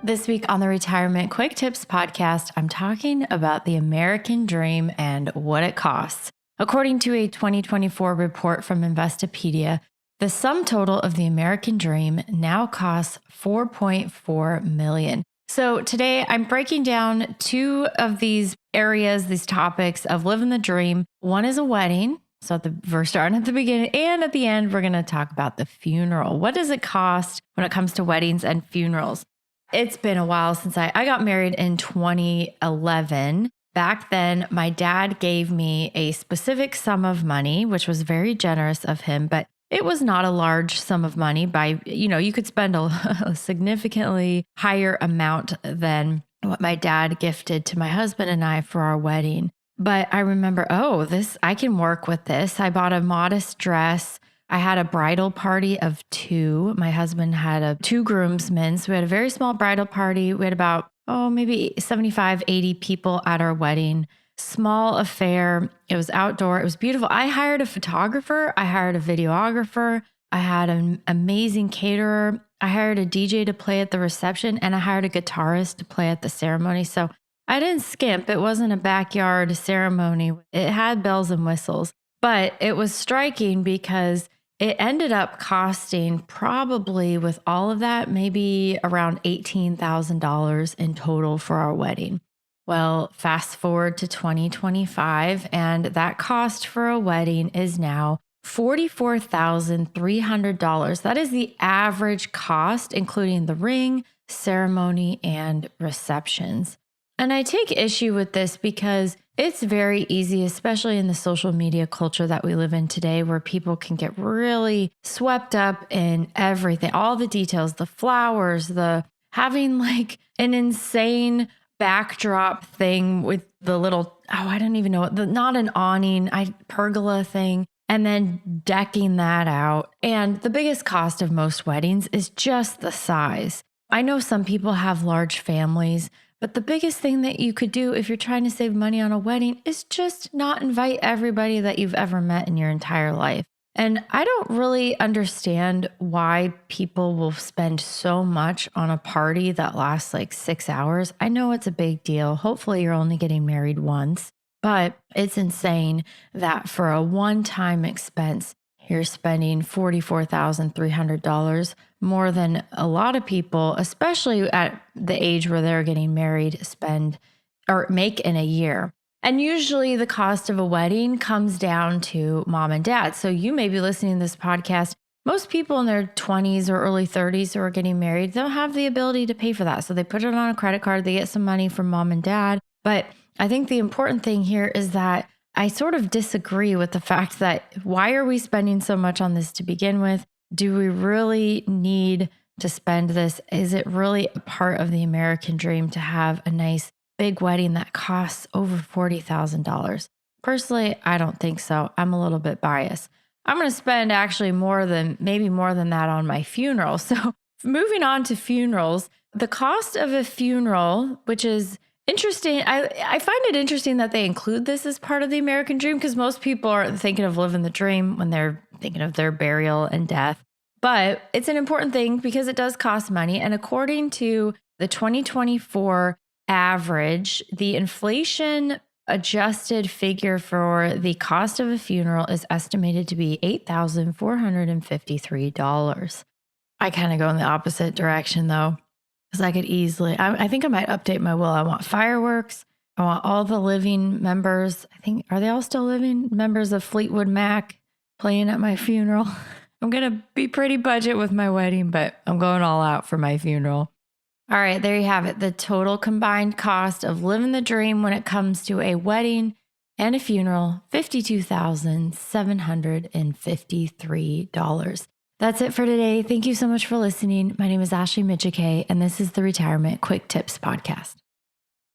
This week on the Retirement Quick Tips podcast, I'm talking about the American dream and what it costs. According to a 2024 report from Investopedia, the sum total of the American dream now costs $4.4 million. So today I'm breaking down two of these areas, these topics of living the dream. One is a wedding. So we're starting at the beginning, and at the end, we're going to talk about the funeral. What does it cost when it comes to weddings and funerals? It's been a while since I got married in 2011. Back then, my dad gave me a specific sum of money, which was very generous of him, but it was not a large sum of money. You could spend a significantly higher amount than what my dad gifted to my husband and I for our wedding. But I remember, I can work with this. I bought a modest dress. I had a bridal party of two. My husband had two groomsmen. So we had a very small bridal party. We had about, maybe 75, 80 people at our wedding. Small affair. It was outdoor. It was beautiful. I hired a photographer. I hired a videographer. I had an amazing caterer. I hired a DJ to play at the reception, and I hired a guitarist to play at the ceremony. So I didn't skimp. It wasn't a backyard ceremony. It had bells and whistles, but it was striking because it ended up costing, probably with all of that, maybe around $18,000 in total for our wedding. Well, fast forward to 2025, and that cost for a wedding is now $44,300. That is the average cost, including the ring, ceremony, and receptions. And I take issue with this because it's very easy, especially in the social media culture that we live in today, where people can get really swept up in everything, all the details, the flowers, the having like an insane backdrop thing with the little, I don't even know, not an awning, pergola thing, and then decking that out. And the biggest cost of most weddings is just the size. I know some people have large families, but the biggest thing that you could do if you're trying to save money on a wedding is just not invite everybody that you've ever met in your entire life. And I don't really understand why people will spend so much on a party that lasts like 6 hours. I know it's a big deal. Hopefully you're only getting married once, but it's insane that for a one-time expense, you're spending $44,300 more than a lot of people, especially at the age where they're getting married, spend or make in a year. And usually the cost of a wedding comes down to mom and dad. So you may be listening to this podcast. Most people in their 20s or early 30s who are getting married, they'll have the ability to pay for that. So they put it on a credit card, they get some money from mom and dad. But I think the important thing here is that I sort of disagree with the fact that why are we spending so much on this to begin with? Do we really need to spend this? Is it really a part of the American dream to have a nice big wedding that costs over $40,000? Personally, I don't think so. I'm a little bit biased. I'm going to spend actually maybe more than that on my funeral. So moving on to funerals, the cost of a funeral, which is interesting. I find it interesting that they include this as part of the American dream because most people are thinking of living the dream when they're thinking of their burial and death. But it's an important thing because it does cost money. And according to the 2024 average, the inflation adjusted figure for the cost of a funeral is estimated to be $8,453. I kind of go in the opposite direction though. Because I could easily, I think I might update my will. I want fireworks. I want all the living members. Are they all still living? Members of Fleetwood Mac playing at my funeral. I'm going to be pretty budget with my wedding, but I'm going all out for my funeral. All right, there you have it. The total combined cost of living the dream when it comes to a wedding and a funeral, $52,753. That's it for today. Thank you so much for listening. My name is Ashley Mitchike, and this is the Retirement Quick Tips Podcast.